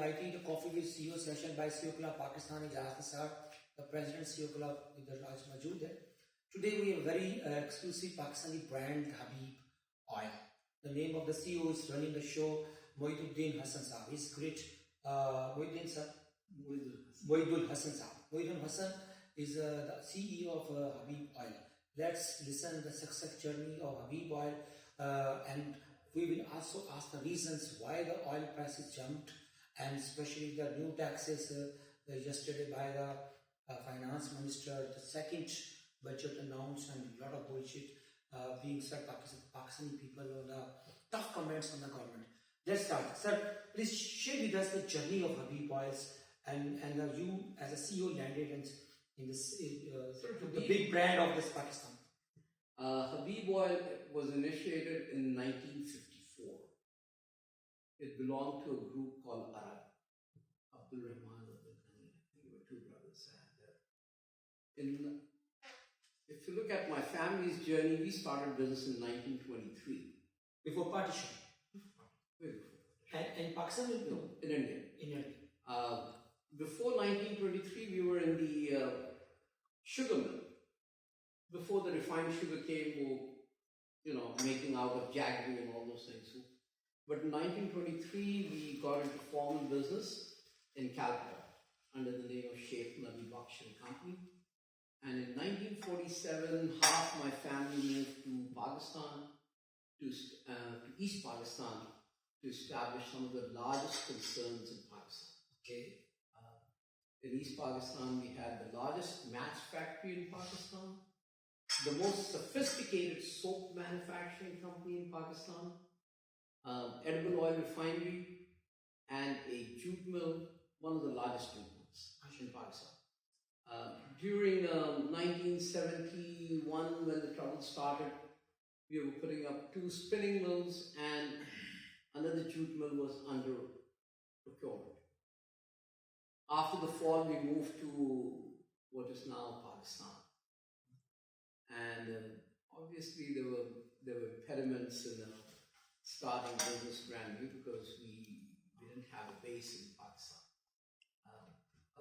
inviting the Coffee with CEO session by CEO Club Pakistan Ijaz ke saath, the President CEO Club idhar aaj maujood hai. Today we have a very exclusive Pakistani brand, Habib Oil. The name of the CEO is running the show, Moidul Hassan sahab. He's great. Moidul Hassan sahab. Moidul Hassan is the CEO of Habib Oil. Let's listen the success journey of Habib Oil, and we will also ask the reasons why the oil prices jumped, and especially the new taxes yesterday by the finance minister, the second budget announced, and a lot of bullshit being said Pakistani people on the tough comments on the government. Let's start. Sir, please share with us the journey of Habib Oils and you as a CEO landed in this the big brand of this Pakistan. Habib Oil was initiated in 1954. It belonged to a group called Arab. Abdul Rahman and they were two brothers. And if you look at my family's journey, we started business in 1923. Before partition? Way before. And in Pakistan? No, in India. In India. Before 1923, we were in the sugar mill. Before the refined sugar came, making out of jaggery and all those things. But in 1923, we got into formal business in Calcutta under the name of Sheikh Nabi Baksh and Company. And in 1947, half my family moved to Pakistan, to East Pakistan, to establish some of the largest concerns in Pakistan. Okay. In East Pakistan, we had the largest match factory in Pakistan, the most sophisticated soap manufacturing company in Pakistan, edible oil refinery, and a jute mill, one of the largest jute mills in Pakistan. During 1971, when the trouble started, we were putting up 2 spinning mills, and another jute mill was under procurement. After the fall, we moved to what is now Pakistan. And obviously there were impediments in starting business brand new because we didn't have a base in Pakistan.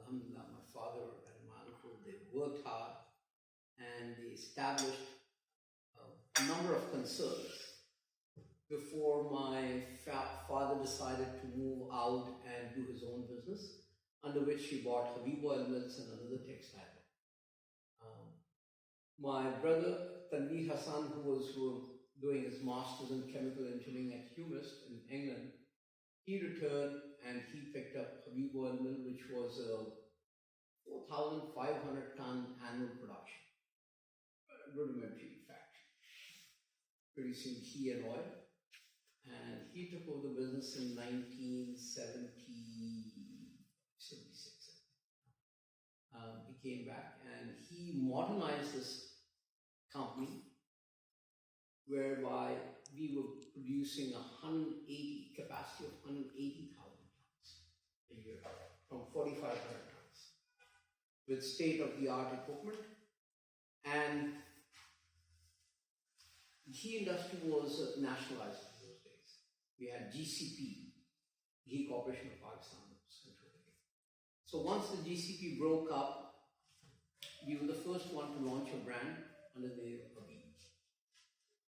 Alhamdulillah, my father and my uncle, they worked hard and they established a number of concerns before my father decided to move out and do his own business, under which he bought Habib Oil Mills and another textile. My brother, Tanveer Hassan, who was doing his master's in chemical engineering at UMIST in England, he returned and he picked up Habib Oil Mill, which was a 4,500 ton annual production, rudimentary factory, producing ghee and oil. And he took over the business in 1976. He came back and he modernized this company, whereby we were producing capacity of 180,000 tons a year from 4,500 tons with state-of-the-art equipment. And ghee industry was nationalized in those days. We had GCP, Ghee Corporation of Pakistan, was controlling it. So once the GCP broke up, we were the first one to launch a brand under the name of Habib,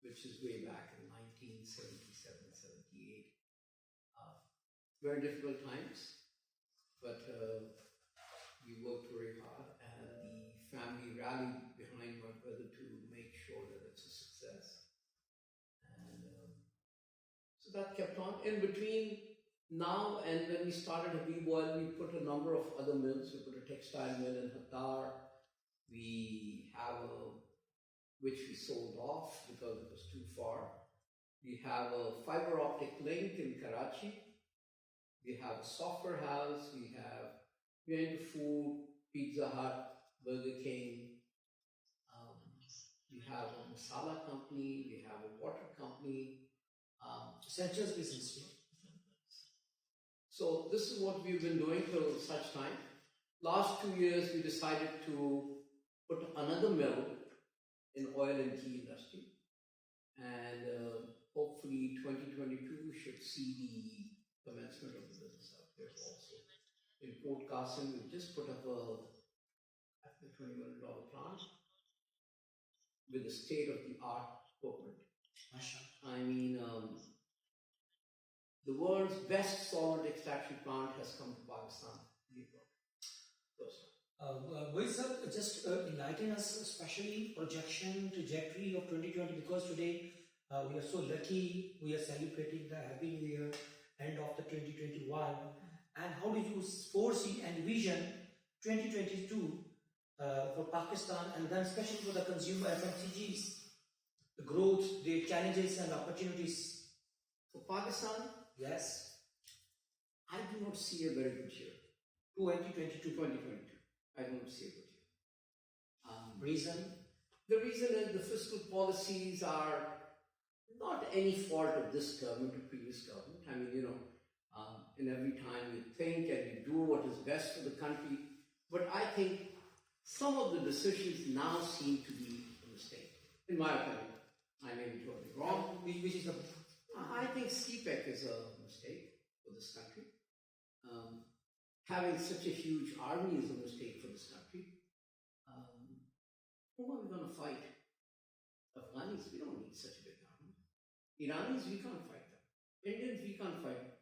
which is way back in 1977, 78. Very difficult times, but we worked very hard, and the family rallied behind my brother to make sure that it's a success. And so that kept on. In between now and when we started Habib Oil, we put a number of other mills. We put a textile mill in Hattar. We have which we sold off because it was too far. We have a fiber optic link in Karachi. We have a software house. We're into food, Pizza Hut, Burger King. We have a masala company. We have a water company. Essentials business. So this is what we've been doing till such time. Last 2 years, we decided to put another mill in oil and ghee industry, and hopefully 2022 should see the commencement of the business out. There's also in Port Carson, we just put up a $20 million plant with a state-of-the-art equipment. I mean, the world's best solvent extraction plant has come to Pakistan. Will sir just enlighten us, especially projection, trajectory of 2020, because today we are so lucky, we are celebrating the Happy New Year, end of the 2021, and how do you foresee and vision 2022 for Pakistan, and then especially for the consumer FMCGs, the growth, the challenges and opportunities? For Pakistan, Yes, I do not see a very good year. 2022. 2022. I don't see a good year. Reason? The reason is the fiscal policies are not any fault of this government or previous government. I mean, in every time you think and you do what is best for the country. But I think some of the decisions now seem to be a mistake, in my opinion. I may be totally wrong. Which is the I think CPEC is a mistake for this country. Having such a huge army is a mistake for this country. Who are we going to fight? Afghanis, we don't need such a big army. Iranis, we can't fight them. Indians, we can't fight them.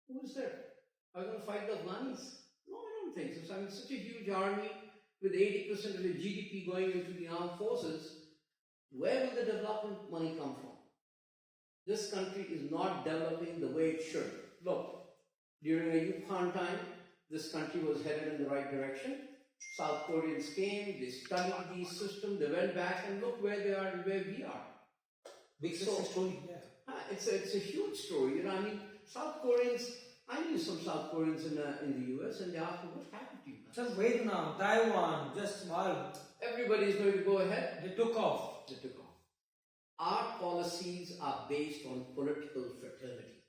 Who is there? Are we going to fight the Afghanis? No, I don't think so. So, I mean, such a huge army with 80% of the GDP going into the armed forces, where will the development money come from? This country is not developing the way it should. Look, during a Yukon time, this country was headed in the right direction. South Koreans came, they studied the system, they went back, and look where they are and where we are. big success story. Yeah. It's a huge story. I mean, South Koreans, I knew some South Koreans in the US, and they asked me, what happened to you guys? Some Vietnam, Taiwan, just small. Everybody is going to go ahead. They took off. They took off. Our policies are based on political fraternity.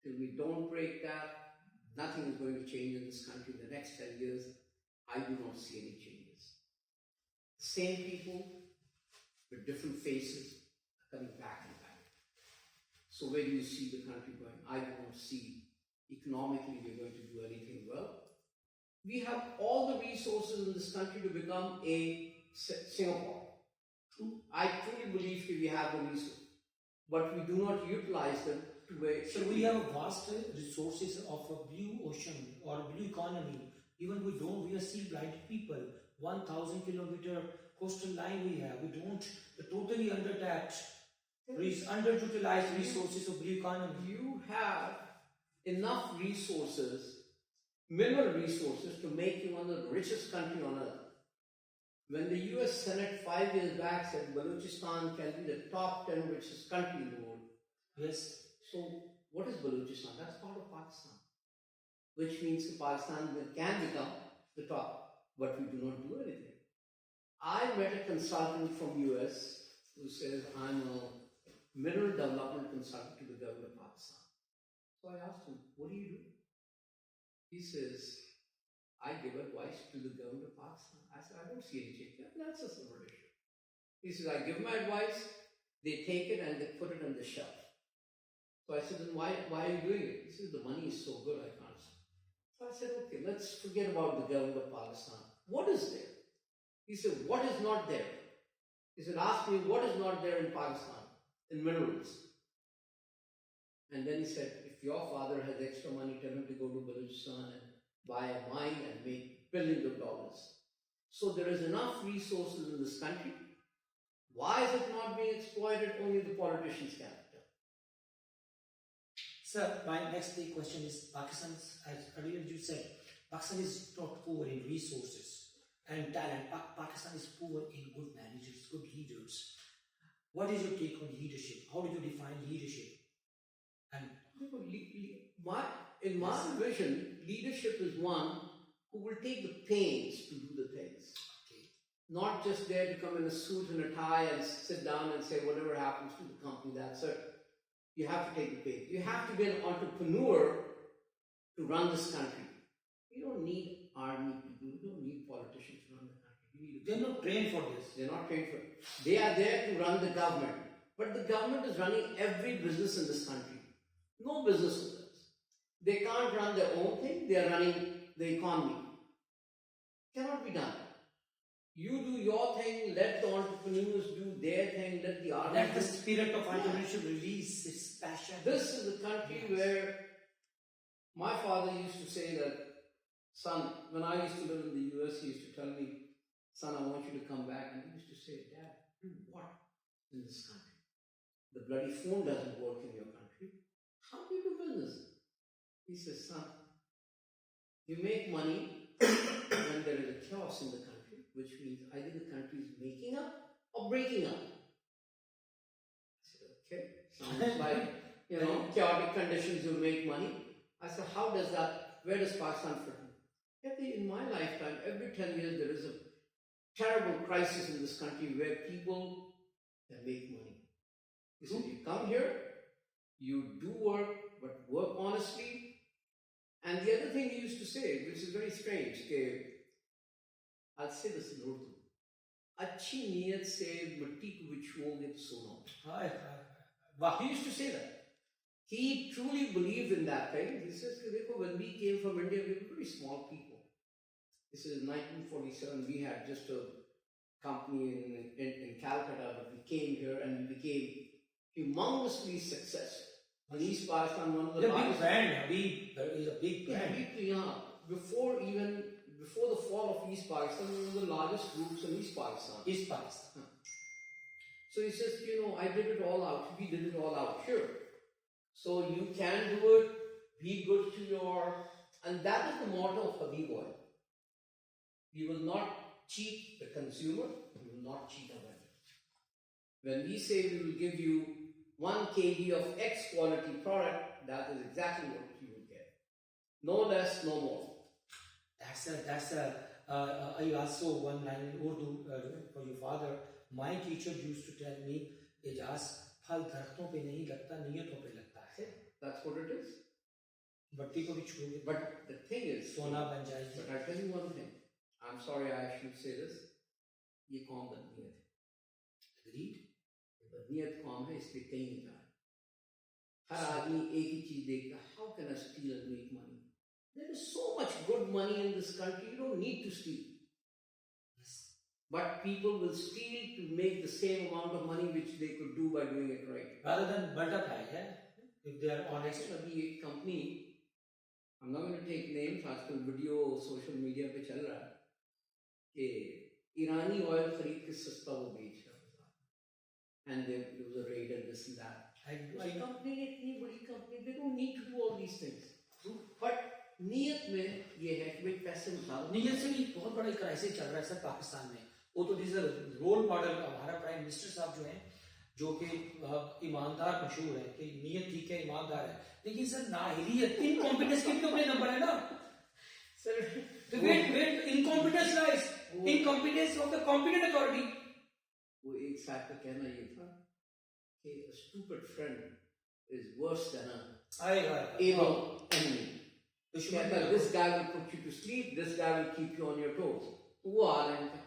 Till we don't break that, nothing is going to change in this country in the next 10 years. I do not see any changes. Same people with different faces are coming back and back. So where do you see the country going? I do not see economically we're going to do anything well. We have all the resources in this country to become a Singapore. I truly believe that we have the resources, but we do not utilize them to where. So we have vast resources of a blue ocean or blue economy. Even we are sea blinded people. 1,000 kilometer coastal line we have. We don't, the totally undertaxed, underutilized resources of blue economy. You have enough resources, mineral resources, to make you one of the richest country on earth. When the US Senate 5 years back said Balochistan can be the top 10 richest country in the world. Yes. So what is Balochistan? That's part of Pakistan. Which means that Pakistan can become the top, but we do not do anything. I met a consultant from US who says, I'm a mineral development consultant to the government of Pakistan. So I asked him, what do you do? He says, I give advice to the government of Pakistan. I said, I don't see any change. That's a similar issue. He says, I give my advice, they take it and they put it on the shelf. So I said, then why are you doing it? He says, the money is so good, I can't. So I said, okay, let's forget about the government of Pakistan. What is there? He said, what is not there? He said, ask me what is not there in Pakistan, in minerals. And then he said, if your father has extra money, tell him to go to Balochistan and buy a mine and make billions of dollars. So there is enough resources in this country. Why is it not being exploited? Only the politicians can. Sir, my next big question is Pakistan, as earlier you said, Pakistan is not poor in resources and talent. Pakistan is poor in good managers, good leaders. What is your take on leadership? How do you define leadership? And in my vision, leadership is one who will take the pains to do the things. okay. Not just there to come in a suit and a tie and sit down and say whatever happens to the company, that's it. You have to take the pains. You have to be an entrepreneur to run this country. You don't need army people, you don't need politicians to run the country. They're not trained for this. They're not trained for it. They are there to run the government. But the government is running every business in this country. No business with us. They can't run their own thing, they are running the economy. Cannot be done. You do your thing, let the entrepreneurs do their thing, let the artists. Let the spirit of entrepreneurship release its passion. This is a country where my father used to say that, son, when I used to live in the US, he used to tell me, son, I want you to come back. And he used to say, Dad, what in this country? The bloody phone doesn't work in your country. How do you do business? He says, son, you make money when there is a chaos in the country, which means either the country is making up or breaking up. I said, okay, sounds like, chaotic conditions will make money. I said, how does that, where does Pakistan fit in? In my lifetime, every 10 years there is a terrible crisis in this country where people can make money. He said, you come here, you do work, but work honestly. And the other thing he used to say, which is very strange, I'll say this in Urdu. अच्छी नीयत से मिट्टी को बिछोगे तो सोना. He used to say that. He truly believed in that thing. He says, when we came from India, we were very small people. This is 1947. We had just a company in Calcutta, but we came here and we became humongously successful. And East Pakistan, one of the largest. Big brand, Habib is a big brand. Before the fall of East Pakistan, we were the largest groups in East Pakistan. So he says, I did it all out. We did it all out here. So you can do it, be good to and that is the motto of Habib Oil. We will not cheat the consumer, we will not cheat our vendors. When we say we will give you 1 kg of X quality product, that is exactly what you will get. No less, no more. I also one line in Urdu for your father. My teacher used to tell me, Ijaz, फल दरख्तों पे नहीं लगता, नियतों पे लगता है. That's what it is. बट्टी को भी छोड़ोगे. But the thing is, सोना बन जाएगी. But I tell you one thing. I'm sorry I should say this. ये कौम बदनीयत है. Agreed. बदनीयत कौम है, इसलिए कहीं नहीं जा रहा. हर आदमी एक ही चीज देखता. How can I steal and make money? There is so much good money in this country. You don't need to steal. Yes. But people will steal to make the same amount of money which they could do by doing it right. Rather than multiply, if they are honest. अभी एक company, I'm not going to take names, आजकल video social media पे चल रहा है कि ईरानी oil खरीद के सस्ता वो बेच रहा है. And there was a raid and this and that. Company इतनी बड़ी company, they don't need to do all these things. But नीयत में ये है कि भाई पैसे निकालो. नीयत से भी बहुत बड़ा क्राइसिस चल रहा है सर पाकिस्तान में. वो तो दिस रोल मॉडल हमारा प्राइम मिनिस्टर साहब जो हैं, जो कि ईमानदार मशहूर है कि नीयत ठीक है, ईमानदार है, लेकिन सर नाहिलियत, इनकॉम्पिटेंस के भी तो अपने नंबर है ना sir. What incompetence lies, incompetence of the competent authority. वो एक साथ का कहना ये था कि a stupid friend is worse than a able enemy. This guy will put you to sleep, this guy will keep you on your toes. वो आ रहे हैं.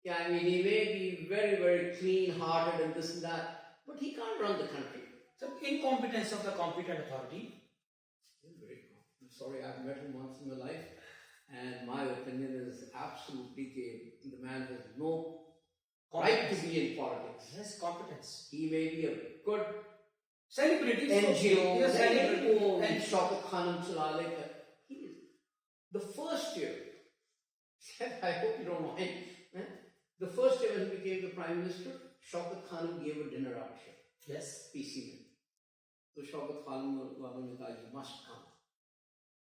Yeah, I mean, he may be very, very clean-hearted and this and that, but he can't run the country. So, incompetence of the competent authority. I'm sorry, I've met him once in my life, and my opinion is absolutely that the man has no right to be in politics. Yes, competence. He may be a good celebrity, NGO, celebrity, and Shaukat Khanum chala leka. He is the first year. I hope you don't mind. The first year when he became the Prime Minister, Shaukat Khanum gave a dinner out here. Yes. PC में. तो शौकत खानम वालों ने कहा you must come.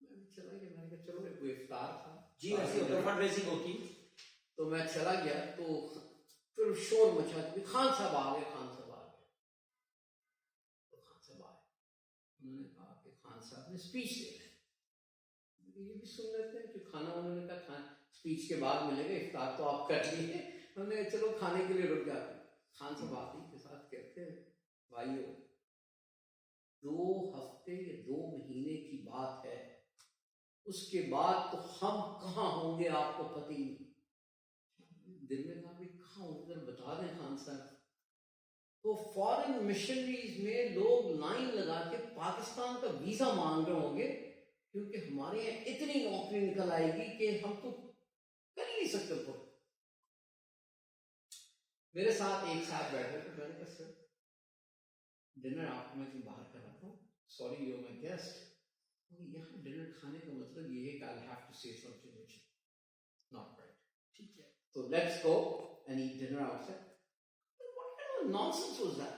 मैं चला गया. मैंने कहा चलो कोई इफ्तार था. जी ऐसी होता है, फंड रेजिंग होती. तो मैं चला गया तो फिर शोर मचा कि खान साहब आ गए. तो खान साहब आए. उन्होंने कहा कि खान साहब ने स्पीच देना है. ये भी सुन लेते हैं कि खाना उन्होंने कहा स्पीच के बाद मिलेगा, इफ्तार तो आप कर लिए. हमने चलो खाने के लिए रुक जाते. खान साहब आते के साथ कहते हैं भाइयों 2 हफ्ते या 2 महीने की बात है, उसके बाद तो हम कहाँ होंगे आपको पता ही नहीं. दिल में कहा भी कहाँ होंगे बता दें खान साहब. तो फॉरेन मिशनरीज में लोग लाइन लगा के पाकिस्तान का वीजा मांग रहे होंगे, क्योंकि हमारे यहाँ इतनी नौकरी निकल आएगी कि हम तो कर ही नहीं सकते। तो मेरे साथ एक साथ बैठे थे, मैंने कहा सर डिनर आपको मैं बाहर कराता हूँ, सॉरी यू माय गेस्ट, यहाँ डिनर खाने का मतलब ये है कि I have to say something which not right, ठीक है, तो let's go and eat dinner outside. What kind of nonsense was that?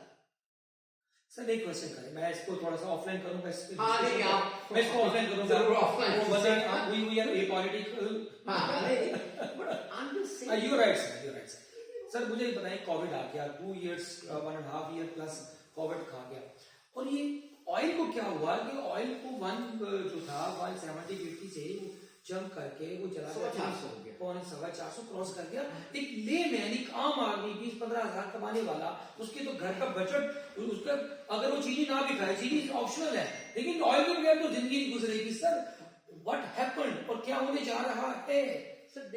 Sir एक क्वेश्चन करें, मैं इसको थोड़ा सा ऑफलाइन करूंगा, इस पे हाँ नहीं आप मैं इसको ऑफलाइन करूंगा, जरूर ऑफलाइन वो बताएं वी आर एपॉलिटिकल। हाँ नहीं but I am just saying you right sir, you right sir. Sir मुझे बताएं, कोविड आ गया, 2 years 1.5 year प्लस कोविड खा गया, और ये ऑयल को क्या हुआ कि ऑयल को जो था 170-180 से जंप करके वो चला गया 450 पौने 450 क्रॉस कर गया। एक लेमैन, एक आम आदमी 20-15 हजार कमाने वाला, उसके तो घर का बजट, उसका अगर वो चीनी ना भी खाए, चीनी ऑप्शनल है, लेकिन ऑयल के बगैर तो जिंदगी नहीं गुजरेगी। सर व्हाट हैपेंड और क्या होने जा रहा है?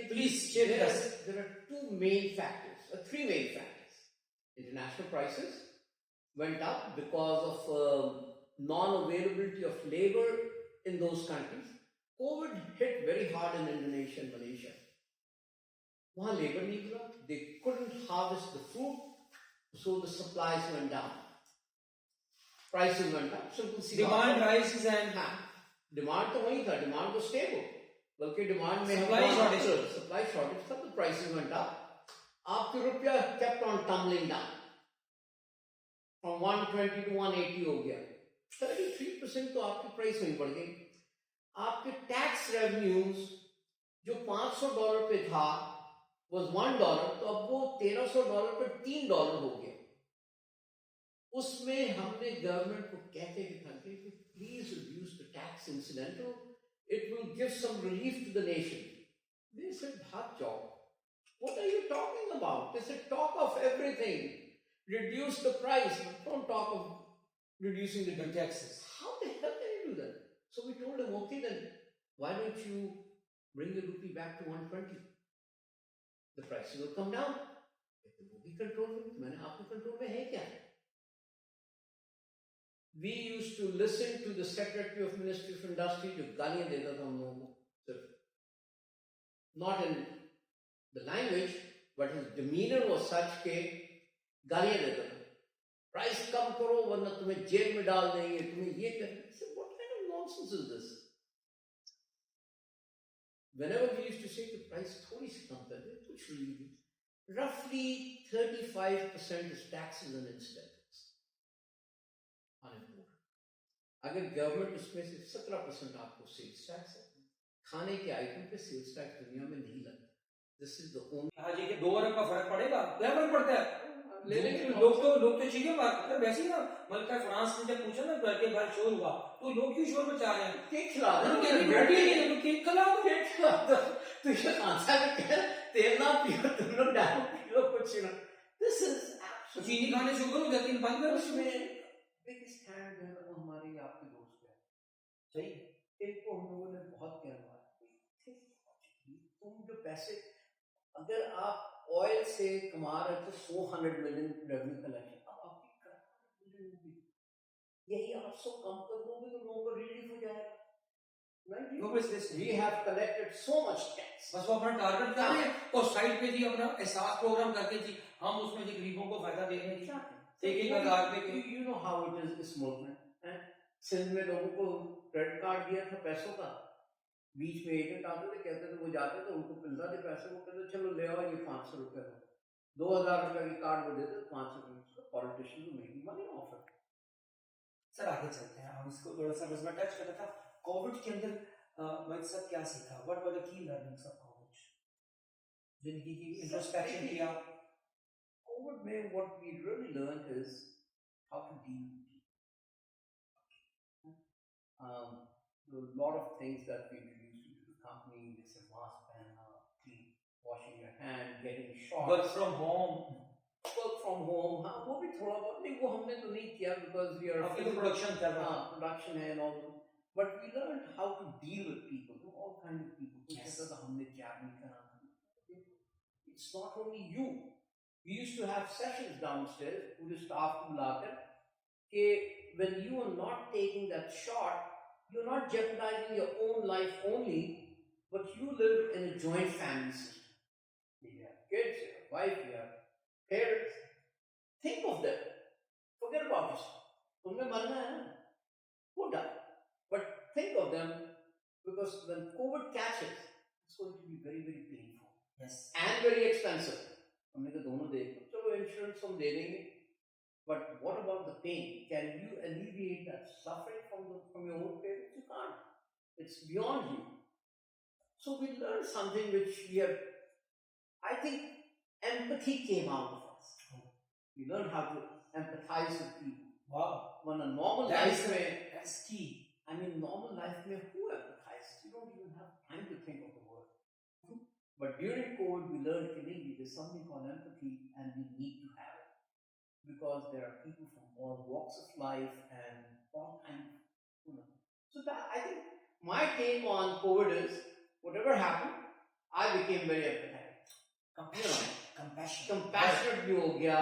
Please share with us. There are two main factors, three main factors. International prices went up because of non-availability of labor in those countries. COVID hit very hard in Indonesia and Malaysia. वहाँ labor नहीं मिला, they couldn't harvest the fruit, so the supplies went down. Prices went up. Simple C Demand rises and demand तो वही था, demand तो stable. बल्कि demand में supply shortage था, तो प्राइसेस वेंट अप। आपके रुपया kept on tumbling down from 120 to 180 हो गया, 33% तो आपकी प्राइस वहीं बढ़ गई। आपके टैक्स रेवेन्यूज जो $500 पे था was $1, तो अब वो $1300 पे $3 हो गया। उसमें हमने गवर्नमेंट को कहते थे कि please reduce the tax incidental, it will give some relief to the nation. They said, "Hot job. What are you talking about?" They said, "Talk of everything. Reduce the price. Don't talk of reducing the taxes." How the hell can you do that? So we told them, okay, then why don't you bring the rupee back to 120? The prices will come down. वो भी control में, मैंने आपको control में है क्या? We used to listen to the Secretary of Ministry of Industry जो गालियां देता था हम लोगों को, सिर्फ not in the language but his demeanor was such के गालियां देता था, प्राइस कम करो वरना तुम्हें जेल में डाल देंगे, तुम्हें ये करेंगे। So what kind of nonsense is this? Whenever we used to say the price थोड़ी सी कम कर दे, कुछ नहीं, roughly 35% is taxes and incidentals on import. अगर गवर्नमेंट उसमें से 17% आपको सेल्स टैक्स है, खाने के आइटम पे सेल्स टैक्स दुनिया में नहीं लगता। This is the only. हाँ जी, कि $2 का फर्क पड़ेगा, क्या फर्क पड़ता है? लोग तो चीजें बात कर वैसे ही ना, मलका फ्रांस ने जब पूछा ना घर के बाहर शोर हुआ, तो लोग क्यों शोर मचा रहे हैं? केक खिला दो, केक खिला दो, तो ये आंसर है तेल ना पियो, तुम लोग डालो पियो कुछ ना। दिस इज चीनी खाने शुगर हो जाती है, बंद कर उसमें। बिगेस्ट हैंड जो है वो हमारे आपके दोस्त है, सही, इनको हम लोगों ने बहुत कहना है, तुम जो पैसे अगर आप ऑयल से कमा रहे थे 400 million रेवेन्यू कलेक्शन, अब आपकी यही 800 कम कर दोगे तो लोगों को रिलीफ हो जाएगा। We have collected so much tax. बस वो अपना टारगेट कर रहे हैं और साइड पे जी अपना एहसास प्रोग्राम करके जी हम उसमें जी गरीबों को फायदा दे रहे हैं। एक हजार पे you know how it is इस मुल्क में, सिंध में लोगों को क्रेडिट कार्ड दिया था पैसों का, बीच में एजेंट आते थे, कहते थे, वो जाते थे, उनको मिलता थे पैसे, वो कहते चलो ले आओ ये 500 रुपए का, 2000 रुपए की कार्ड वो देते, 500 रुपए पॉलिटिशियन को मेकिंग मनी ऑफर। सर आगे चलते हैं, हम इसको थोड़ा सा बस मैं टच कर रहा था। कोविड के अंदर मैं सब क्या सीखा, what were the key learnings of COVID, जिंदगी की इंट्रोस्पेक्शन किया। कोविड में what we really learn is how to deal a lot of things that we introduced into the company, जैसे mask पहनना, clean, washing your hand, getting shots, work from home, हाँ वो भी थोड़ा बहुत, नहीं वो हमने तो नहीं किया because we are आपकी तो प्रोडक्शन कर रहा है, प्रोडक्शन है and all, but we learned how to deal with people, all kind of people. Yes. हमने क्या नहीं करा, it's not only you, We used to have sessions downstairs, पूरे staff को बुलाकर कि when you are not taking that shot, you're not jeopardizing your own life only, but you live in a joint family system. You have kids, you have wife, you have parents. Think of them. Forget about yourself. तुमने मरना है ना, go die. But think of them, because when COVID catches, it's going to be very, very painful. Yes. And very expensive. हमने कहा दोनों देख लो, चलो insurance हम दे देंगे. But what about the pain? Can you alleviate that suffering from your own parents? You can't. It's beyond you. So we learned something which we have, I think empathy came out of us. We learned how to empathize with people. Wow. When a normal That's key. I mean, normal life में who empathizes? You don't even have time to think of the word. But during COVID, we learned that there's something called empathy, and we need to have it. Because there are people from all walks of life and all kinds of, So that, I think, my take on COVID is, whatever happened, I became very empathetic. Compassionate ho gaya,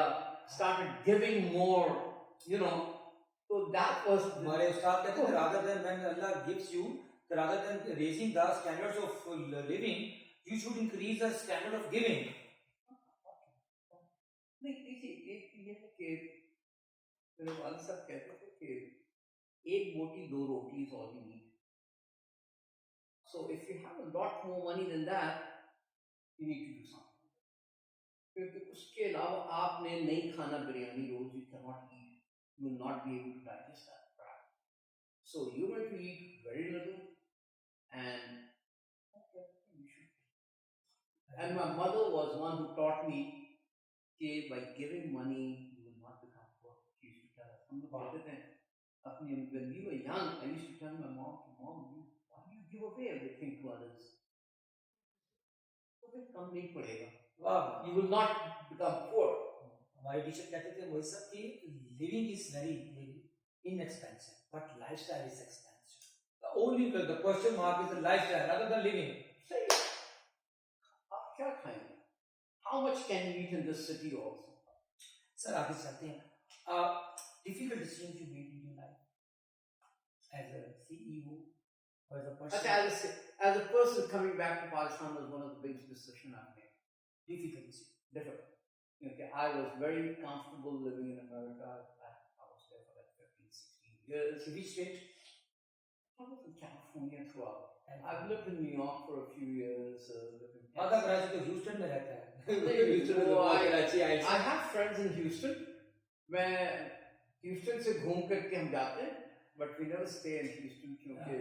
started giving more, So that was हमारे उस्ताद कहते हैं rather than when Allah gives you, rather than raising the standards of living, you should increase the standard of giving. नहीं देखिए एक ये है कि मेरे वाले साहब कहते थे कि एक बोटी दो रोटी is all you need. So if you have a lot more money than that, you need to do something. क्योंकि उसके अलावा आपने नहीं खाना बिरयानी रोज, you cannot eat. You will not be able to digest that crap. So you're going to eat very little, and okay, you should. And my mother was one who taught me कि by giving money you will not become poor. She used to tell us. हम लोग कहते थे अपनी when we were young, I used to tell my mom, why do you give away everything to others? तो फिर कम नहीं पड़ेगा. Wow. You will not become poor. हमारे टीचर कहते थे वही सब कि living is very inexpensive, but lifestyle is expensive. The question mark is the lifestyle rather than living. सही है. आप क्या खाएंगे? How much can you eat in this city also? Sir, आगे चलते हैं. Difficult decisions you made in your life as a CEO or as a person. As a person coming back to Pakistan was one of the biggest decisions I've made. Difficult. Okay, I was very comfortable living in America. I was there for like 15, 16 years. Which state? I was in California throughout. And I've lived in New York for a few years. माता कराची तो Houston में रहता है. I have friends in Houston. मैं Houston से घूम करके हम जाते हैं, but we never stay in Houston क्योंकि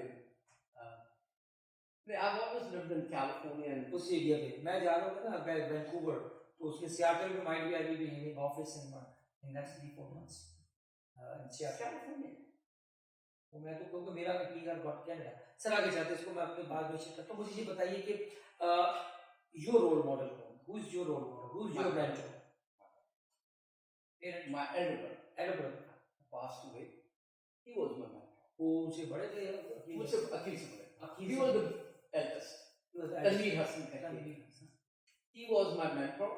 I've always lived in California and उस एरिया पे मैं जा रहा हूँ ना वैंकूवर तो उसके सियाटल में might be I will be having office in next 3-4 months in Seattle. California. तो मैं तो कहूँगा मेरा PR got Canada. सर आगे चलते इसको मैं अपने बाद में शेयर करता हूँ. मुझे ये बताइए कि your role model कौन? Who is your role model? Who is your mentor? My elder brother passed away. He was my mentor. वो उनसे बड़े थे या मुझसे अखिल से बड़े? He was the eldest. Haroon Hassan. He was my mentor.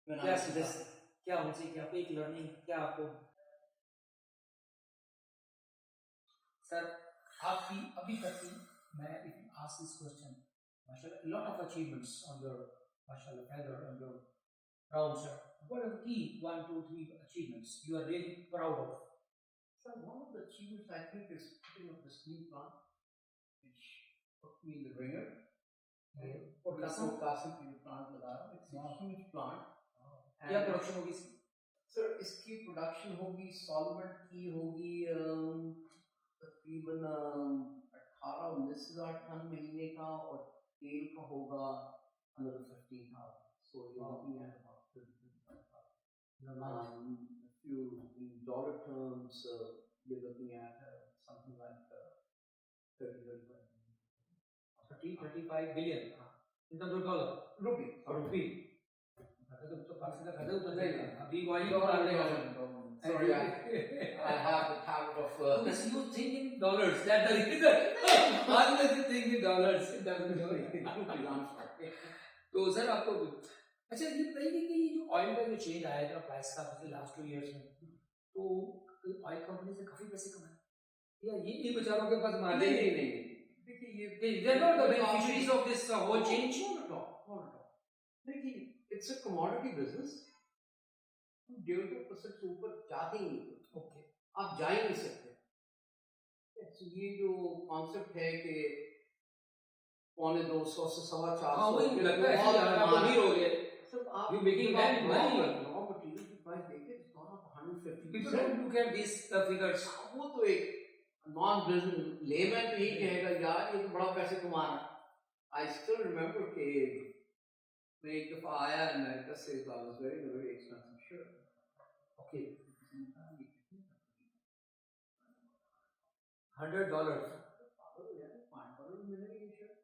When I was this. क्या उनसे क्या कोई learning क्या आपको? सर आपकी अभी तक की मैं if you ask this question, माशाल्लाह, a lot of achievements on your माशाल्लाह feather on your crown, sir. What are the key 1, 2, 3 achievements you are really proud of? So one of the achievements I think is putting up this new plant, which put me in the ringer. और कासिम की plant लगाया. It's a huge plant. क्या production होगी इसकी? Sir, इसकी production होगी solvent की होगी तकरीबन 18-19,000 टन महीने का और तेल का होगा another 15,000. So you're looking at about 30,000. If you in dollar terms, you're looking at something like 35 billion. In terms of dollar? Rupee. तो पाकिस्तान का खजा उतर जाएगा. अभी वही डॉलर लेगा. Sorry, I have the habit of. Because you think in dollars. That's the reason. Why do you think in dollars? तो sir आपको अच्छा ये बताइए कि ये जो ऑयल का जो चेंज आया था प्राइस का पिछले लास्ट 2 इयर्स में, तो ऑयल कंपनी से काफी पैसे कमाए या ये बेचारों के पास मार्जिन नहीं देखिए ये they are not the beneficiaries of this whole change. not at all देखिए it's a commodity business, 1.5% से ऊपर जाते ही नहीं, Okay. आप जा ही नहीं सकते। ये जो कॉन्सेप्ट है कि 250 से 450 हाँ वही लगता है कि आप अमीर हो गए, you making that money, raw material की प्राइस देखिए it's gone up 150%। people don't look at these figures. वो तो एक नॉन बिजनेस लेमैन तो यही कहेगा यार ये तो बड़ा पैसे कमा रहा है। आई स्टिल रिमेम्बर कि मैं एक दफा आया अमेरिका से, I was wearing a very expensive shirt. Okay. $100. $5 मिलेगी ये शर्ट,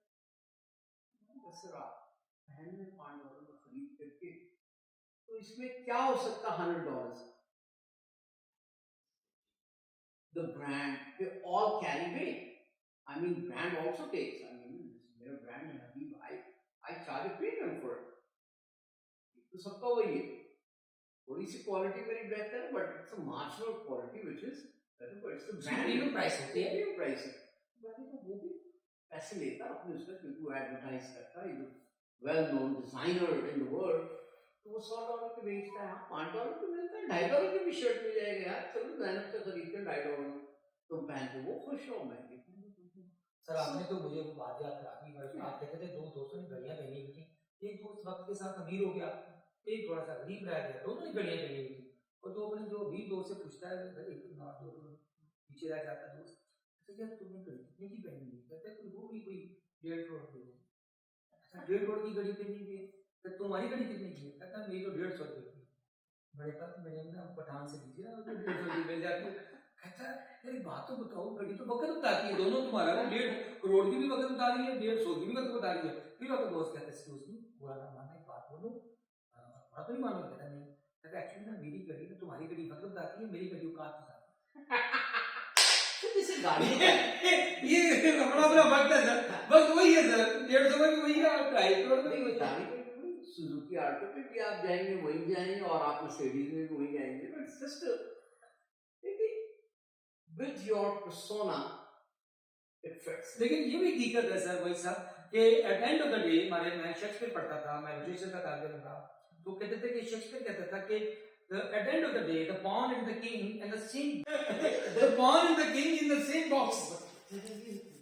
सर आप पहन में $5 में खरीद करके, तो इसमें क्या हो सकता $100? The brand, they all carry weight. I mean, brand also takes. I mean, मेरा brand है Habib. I charge a premium for it. तो सबका वही है। थोड़ी सी क्वालिटी मेरी बेहतर है, but it's a marginal quality which is better, but it's the brand. Premium price होती है। Premium price है। बाकी तो वो भी पैसे लेता है अपने उसका, क्योंकि वो एडवर्टाइज करता है, well known designer in the world, तो वो $100 के बेचता है, $5 के मिलता है, $2.5 की भी शर्ट मिल जाएगा यार, चलो मेहनत से खरीदते हैं $2.5 में, तुम पहनते वो खुश हो, मैं भी सर आपने तो मुझे वो बात याद करा दी, आप कहते थे दो दोस्तों ने घड़ियां पहनी हुई थी, एक दोस्त वक्त के साथ अमीर हो गया, एक थोड़ा सा गरीब रह गया, दोनों ने घड़ियां पहनी हुई थी, और तो अपने जो अमीर दोस्त से पूछता है, एक पीछे रह जाता है दोस्त, अच्छा यार तुमने घड़ी कितने की पहनी हुई, कहता है कोई वो भी कोई 1.5 करोड़ की, अच्छा 1.5 करोड़ की घड़ी पहनी हुई है, तो तुम्हारी घड़ी कितने की है, कहता है मेरी तो 150 रुपये की। मैंने कहा मैंने ना पठान से लीजिए ना, 150 रुपये मिल जाती है। कहता है यार बात तो बताओ, घड़ी तो वक्त बताती है, दोनों तुम्हारा ना 1.5 करोड़ की भी वक्त बता रही है, 150 की भी वक्त बता रही है। फिर आपका दोस्त कहता है एक्सक्यूज मी, बुरा ना मानना, एक बात बोलो, बुरा तो नहीं मानो, कहता नहीं, कहता एक्चुअली ना मेरी घड़ी ना तुम्हारी घड़ी वक्त बताती है, मेरी घड़ी औकात बताती है। इसे गाड़ी ये बड़ा बड़ा वक्त है सर, वक्त वही है सर, 150 में भी वही है, 2.5 करोड़ में भी वही है। सुजुकी ऑटो पे भी आप जाएंगे वहीं जाएंगे, और आप मर्सिडीज में भी वहीं जाएंगे, but it's just with your persona it fits. लेकिन ये भी हकीकत है सर वही साहब कि at end of the day, हमारे मैं शेक्सपियर पढ़ता था, मैं लिटरेचर का तालिब था, तो कहते थे कि शेक्सपियर कहता था कि at the end of the day the pawn and the king and the same the pawn and the king in the same box.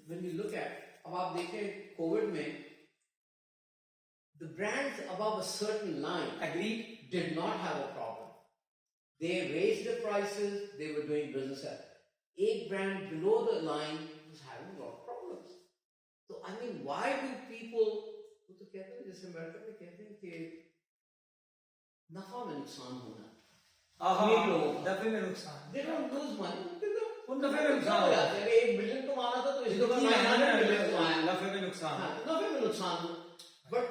When you look at, अब आप देखें कोविड में the brands above a certain line Agreed. did not have a problem. They raised the prices, they were doing business at. A brand below the line was having a lot of problems. So I mean, why do people, वो तो कहते हैं जैसे America में कहते हैं कि नफा में नुकसान होना, दफे में नुकसान, they don't lose money, उन दफे में नुकसान हो जाता है। 1 बिलियन कमाना था तो इस दफा 900 मिलियन कमाया, नफे में नुकसान, नफे में नुकसान हो, बट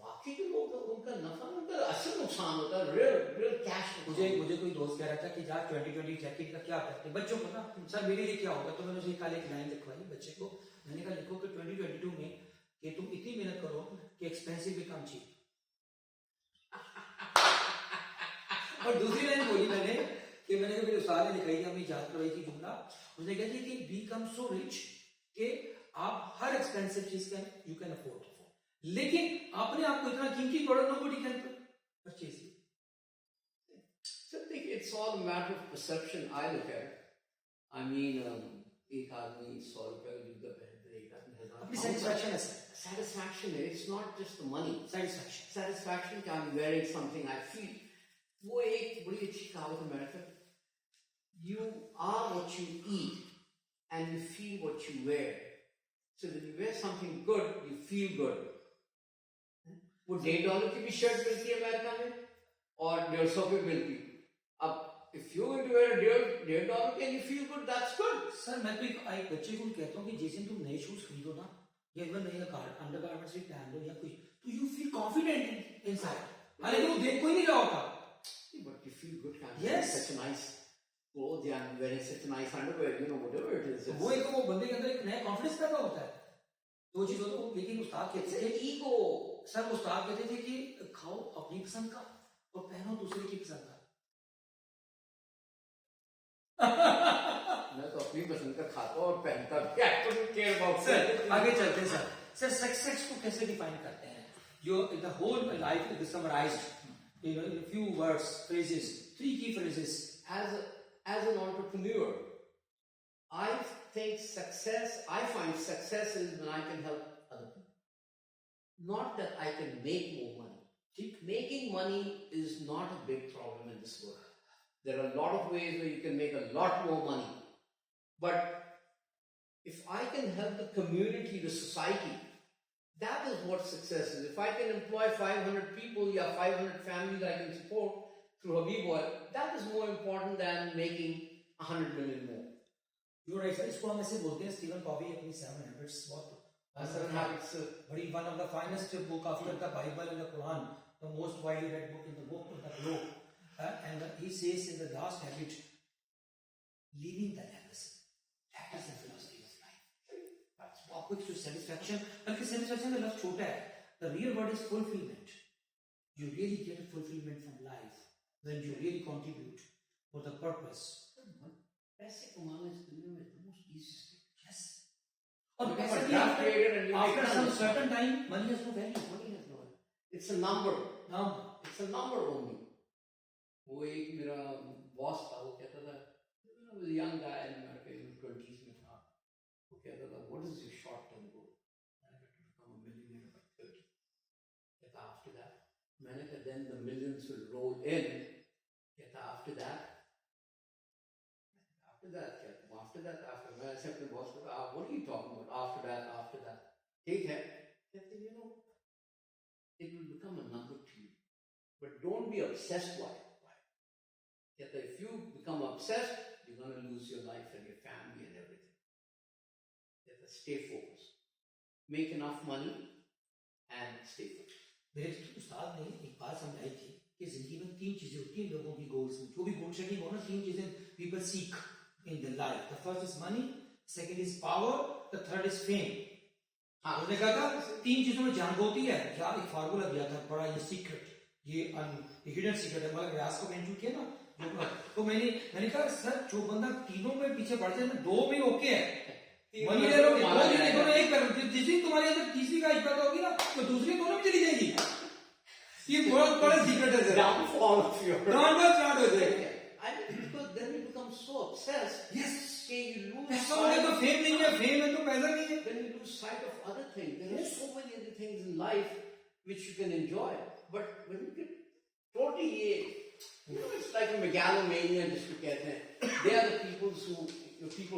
बाकी जो लोग उनका नफा में उनका असल नुकसान होता है, रियल कैश। मुझे कोई दोस्त कह रहा था कि यार 2020 जैकेट का क्या करते बच्चों को ना, सर मेरे लिए क्या होगा, तो मैंने उसे कल एक लाइन लिखवाई बच्चे को, मैंने कहा लिखो कि 2022 में कि तुम इतनी मेहनत करो कि एक्सपेंसिव बिकम चीप। और दूसरी लाइन बोली मैंने कि मैंने जब मेरे उस्ताद ने लिखाई, हमें याद करवाई थी जुमला, उसने कहा कि बिकम सो रिच कि आप हर एक्सपेंसिव चीज का यू कैन अफोर्ड, लेकिन आपने आपको इतना कीमती product nobody can purchase it. So I think it's all a matter of perception. I look at it. I mean, एक आदमी 100 रुपए का जूता पहनता है, एक आदमी 1000। अपनी satisfaction है सर, satisfaction है, it's not just the money. satisfaction कि I'm wearing something I feel. वो एक बड़ी अच्छी कहावत America, you are what you eat and you feel what you wear. So when you wear something good, you feel good. वो $1.5 की भी shirt मिलती है अमेरिका में और 150 पे मिलती है। अब if you going to wear $1.5 and you feel good, that's good. Sir मैं तो एक बच्चे को कहता हूँ कि जिस दिन तुम नए शूज खरीदो ना, या इवन नए अंडरगारमेंट्स भी पहन लो या कुछ, तो you feel confident inside, हालांकि वो देख कोई नहीं रहा होता, but you feel good. Yes. Such a nice clothes, yeah, I'm wearing such a nice underwear, you know, whatever it is. वो एक वो बंदे के अंदर एक नया कॉन्फिडेंस पैदा होता है, तो चीज होता है। लेकिन उस्ताद कहते it's हैं an ego सब उस्ताद कहते थे कि खाओ अपनी पसंद का और पहनो दूसरे की पसंद का। मैं तो अपनी पसंद का खाता हूँ और पहनता भी। सर आगे चलते हैं सर सक्सेस को कैसे डिफाइन करते हैं? Your the whole life is summarized in a few words, phrases, 3 key phrases. As an entrepreneur, I think I find success is when I can help other people. Not that I can make more money. Making money is not a big problem in this world. There are a lot of ways where you can make a lot more money. But if I can help the community, the society, that is what success is. If I can employ 500 people, 500 families I can support through Habib oil, that is more important than making 100 million more. You're right, sir. इसको हम ऐसे बोलते हैं Steven Covey अपनी 7 habits बहुत 7 habits. But one of the finest book after the Bible and the Quran, the most widely read book in the globe. And he says in the last habit, leaving the legacy. That is the philosophy of life. Quick to satisfaction. बल्कि satisfaction का लफ्ज़ छोटा है. The real word is fulfillment. You really get a fulfillment from life when you really contribute for the purpose. पैसे कमाना इस दुनिया में the most easiest thing. Yes. और पैसे भी after some certain time, money has no value. Money has no value. It's a number. It's a number only. वो एक मेरा बॉस था, वो कहता था, was a young guy in America, in 20s में था, वो कहता था, what is your short-term goal? I got to become a millionaire by 30. कहता after that, मैंने कहा then the millions will roll in. कहता after that, मैं ऐसे अपने बॉस को कहा, what are you talking about? After that, ठीक है, कहते it will become a number to you, but don't be obsessed by it. If you become obsessed, you're going to lose your life and your family and everything. Stay focused. Make enough money and stay focused. मेरे उस्ताद ने एक बात समझाई थी कि जिंदगी में 3 चीजें होती हैं लोगों की गोल्स में, जो भी गोल सेटिंग हो ना, 3 चीजें people seek in their life. The first is money, second is power, the third is fame. उसने कहा था 3 चीजों में जान होती है। यार एक फार्मूला दिया था बड़ा, ये सीक्रेट, ये हिडन सीक्रेट है, मगर व्यास को मैंने इंट्रोड्यूस किया ना, तो मैंने कहा सर जो बंदा तीनों में पीछे बढ़ जाए ना, 2 में ओके है, मनी ले लो, 2 में एक कर, जिस दिन तुम्हारे अंदर तीसरी का पैदा होगी ना, तो दूसरी दोनों में चली जाएगी। ये बहुत बड़ा सीक्रेट है sir. Downfall of your downfall start हो जाएगा। I mean, because then you become so obsessed. Yes. You lose पैसा हो तो फेम नहीं है, फेम है तो पैसा नहीं है। Then you lose sight of other things. There are so many other things in life which you can enjoy. But when you get totally, it's like a megalomania, just to कहते हैं. They are the people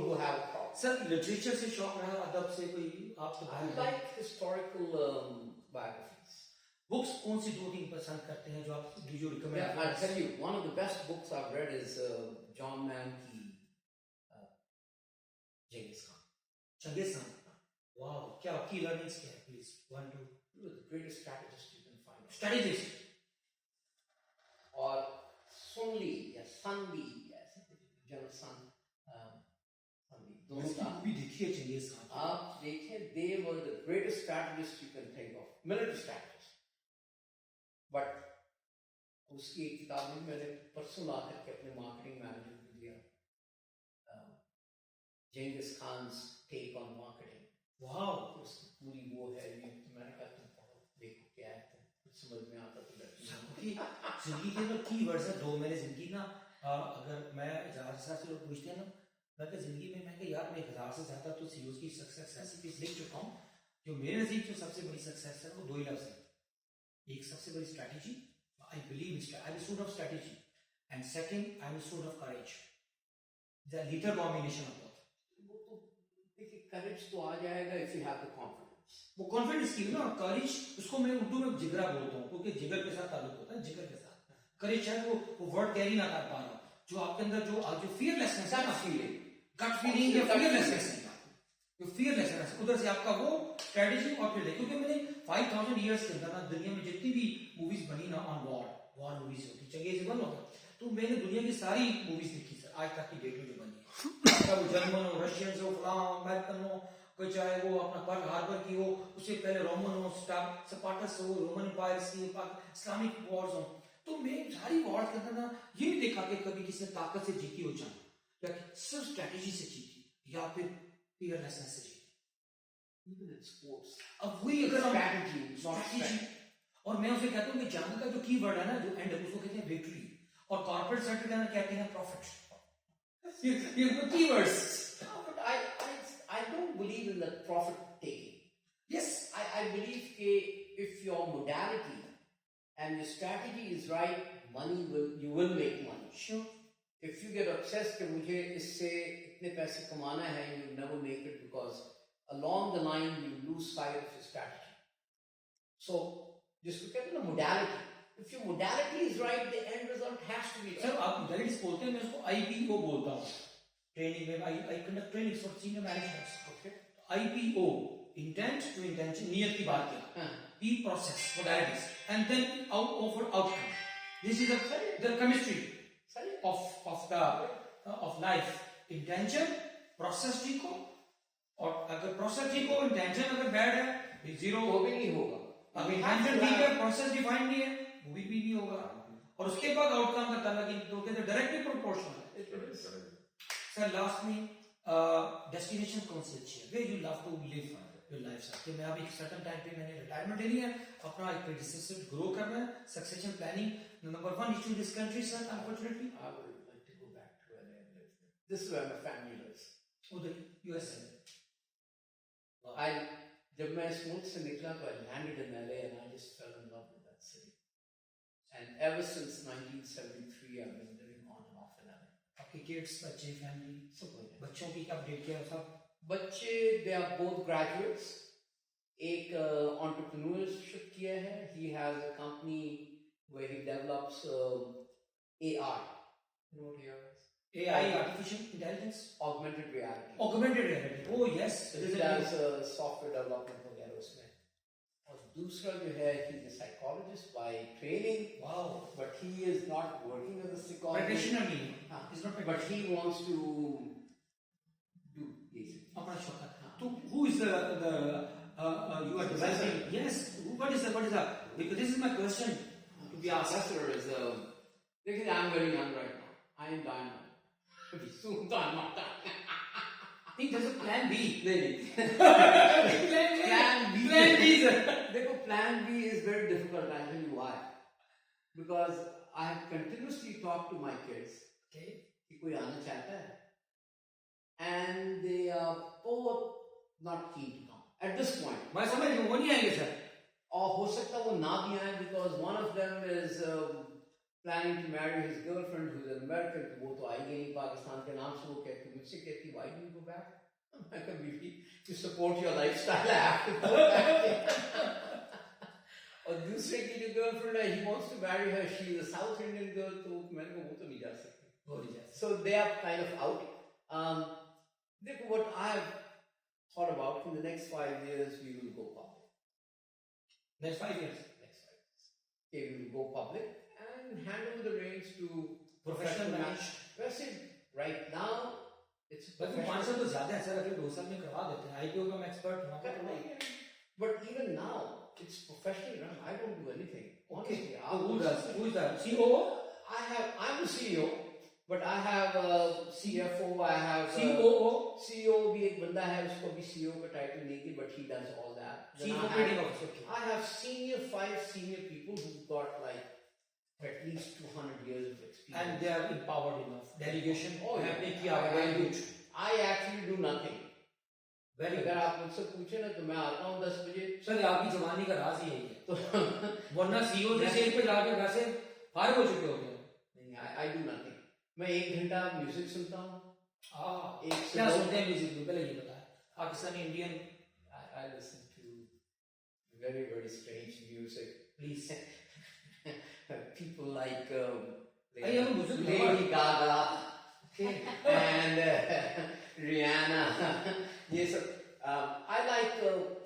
who have a problem. Sir literature से शौक रहा, अदब से कोई आपको? I like historical biographies. Books कौन सी 2-3 पसंद करते हैं जो आप you recommend? Yeah, I'll tell you. One of the best books I've read is John Mann की Genghis Khan. Wow, क्या key learnings क्या है? Please, 1, 2. He was the greatest strategist you can find. Strategist. और Sun Li या Sun Li, General Sun Li, दोनों का भी देखिए चंगेज खान। आप देखिए, they were the greatest strategists you can think of, military strategists. But उसकी एक किताब में मैंने परसों ला करके अपने मार्केटिंग मैनेजर को दिया, Genghis Khan's take on marketing. Wow, उसकी पूरी वो है, ये मैंने कहा तुम पढ़ो, देखो क्या है, कुछ समझ में आता तो जिंदगी के तो की वर्ड्स है 2 मैंने जिंदगी ना, अगर मैं 1000 से लोग पूछते हैं ना, मैं तो जिंदगी में मैं यार मैं 1000 से ज्यादा तो सीईओ की सक्सेस रेसिपीज लिख चुका हूँ। जो मेरे नजदीक जो सबसे बड़ी सक्सेस है वो 2 ही लफ्ज है। एक सबसे बड़ी strategy, I believe I am a student of strategy, and second I am a student of courage, the leader combination of both. वो तो देखिए, करेज तो आ जाएगा if you have the confidence. वो कॉन्फिडेंस की ना, करेज उसको मैं उर्दू में जिगरा बोलता हूँ, क्योंकि जिगर के साथ ताल्लुक होता है, जिगर के साथ। करेज शायद वो वर्ड कैरी ना कर पा रहा हूँ, जो आपके अंदर जो फियरलेसनेस है ना, गट फीलिंग या फियरलेसनेस है, जो फियरलेसनेस उधर से आपका वो स्ट्रेटजी और फिर क्योंकि मैंने 5000 इयर्स के अंदर ना दुनिया में जितनी भी मूवीज बनी ना ऑन वॉर मूवीज होती, चंगेज बन होता, तो मैंने दुनिया की सारी मूवीज देखी सर आज तक की डेट में जो बनी है, चाहे वो जर्मन हो, रशियन हो, फ्रांस, अमेरिकन हो, कोई चाहे वो अपना पर्ल हार्बर की हो, उससे पहले रोमन हो, स्पार्टस हो, रोमन एम्पायर्स की, इस्लामिक वॉर्स हो, तो मैं सारी वॉर्स के अंदर ना ये नहीं देखा कि कभी किसी ने ताकत से जीती हो जंग, या सिर्फ स्ट्रेटेजी से जीती या फिर फियरलेसनेस से जीती। Even in sports. अब वही अगर हम Strategy, not स्ट्रेटेजी, strength. और मैं उसे कहता हूँ कि जंग का जो की वर्ड है ना, जो एंड है, उसको कहते हैं विक्ट्री, और कॉर्पोरेट सेक्टर के अंदर कहते हैं प्रॉफिट। ये keywords. No, but I don't believe in the profit taking. Yes. I believe that if your modality and your strategy is right, you will make money. Sure. If you get obsessed कि मुझे इससे इतने पैसे कमाना है, you never make it because along the line you lose sight of your strategy. So just look at the modality. If your modality is right, the end result has to be right. Sir आप modalities बोलते हैं, मैं उसको IPO बोलता हूँ training में। I conduct trainings for senior management. Okay. IPO, intent to intention, नियत की बात किया, P process modalities, and then offer outcome. This is the chemistry of life. Intention, process ठीक हो, और अगर process ठीक हो, intention अगर bad है, zero वो भी नहीं होगा। अगर intention ठीक है, process defined नहीं है, वो भी नहीं होगा, और उसके बाद आउटकम का तला की तो कहते हैं डायरेक्टली प्रोपोर्शनल। सर लास्ट में डेस्टिनेशन कौन सी अच्छी है, where you love to live your life. Sir कि मैं अभी एक सर्टेन टाइम पे मैंने रिटायरमेंट लेनी है, अपना एक प्रेडिसेसर ग्रो करना है, succession planning number 1 issue this country sir unfortunately. I would like to go back to where I lived. This is where my family lives. उधर यूएस। जब मैं इस मुल्क से निकला तो I landed in LA and I just fell in love with that city. And ever since 1973 I've been living on and off in LA. आपके kids, बच्चे, फैमिली, सब हो गया। बच्चों की क्या अपडेट किया सब? बच्चे they are both graduates. एक entrepreneurship किया है. He has a company where he develops AR. You know what AR is? AI, artificial intelligence, Augmented reality. augmented reality. Oh yes, So he does software development वगैरह उसमें. और दूसरा जो है he's a psychologist by training. Wow. But he is not working as a psychologist. Practitioner नहीं, he's not But he wants to do basic. अपना शौक है। तो who is the you are developing? Yes. What is the? Because this is my question to be asked. Professor is because I'm very young right now. I am dying. Soon I'm not dying. I think there's a plan B. नहीं Plan B. Plan B. देखो plan B is very difficult. I'll tell you why. Because I have continuously talked to my kids. Okay. कि कोई आना चाहता है. And they are both not keen to come at this point. मैं समझ रहा हूँ, वो नहीं आएंगे सर। और हो सकता है वो ना भी आए because one of them is planning to marry his girlfriend who's an American. तो वो तो आएगी नहीं पाकिस्तान के नाम से। वो कहती मुझसे कहती why do you go back? मैं कहा बीवी to support your lifestyle I have to go back. और दूसरे की जो girlfriend है he wants to marry her, she is a South Indian girl. तो मैंने कहा वो तो नहीं जा सकती. So they are kind of out. Look what I have thought about. In the next 5 years we will go public. Next 5 years. Okay, we will go public and hand over the reins to Professional manage. वैसे right now it's बस 5 साल तो ज़्यादा है sir, अगर 2 साल में करवा देते हैं। IPO का मैं एक्सपर्ट हूँ। But even now it's professionally run. I don't do anything. Honestly, who is that? CEO? I'm the CEO. But I have CFO, I have COO. CEO भी एक बंदा है, उसको भी CEO का टाइटल नहीं थी, but he does all that. Chief Operating Officer. I have 5 senior people who've got like at least 200 years of experience. And they are empowered enough. Delegation. Oh, yeah. I actually do nothing. Very good. अगर आप मुझसे पूछे ना तो मैं आता हूँ 10 बजे। सर आपकी जवानी का राज ही है तो वरना CEO से स्टेज पे जाकर वैसे फायर हो चुके होते हैं। नहीं, I do nothing. मैं 1 घंटा म्यूजिक सुनता हूँ। क्या सुनते हैं म्यूजिक में? पहले ये बताएं। Pakistani Indian. I listen to very very strange music. Please. People like Lady Gaga and Rihanna. Yes, I like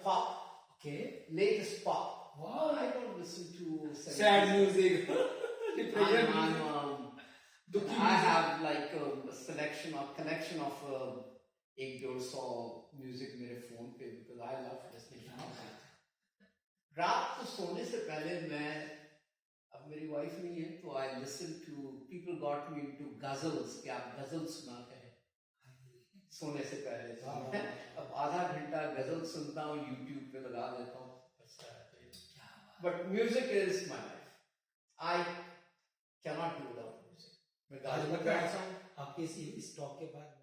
pop. Okay. Latest pop. Wow. I don't listen to sad music. I have like a collection of 100-150 music मेरे phone पे, because I love listening to music. रात को सोने से पहले मैं, अब मेरी वाइफ नहीं है तो I listen to, people got me into ghazals, कि आप गजल सुना करें सोने से पहले। तो मैं अब आधा घंटा गजल सुनता हूँ, यूट्यूब पे लगा देता हूँ। But music is my life, I cannot do without music. आज मैं बैठा हूँ आपके इस टॉक के बाद।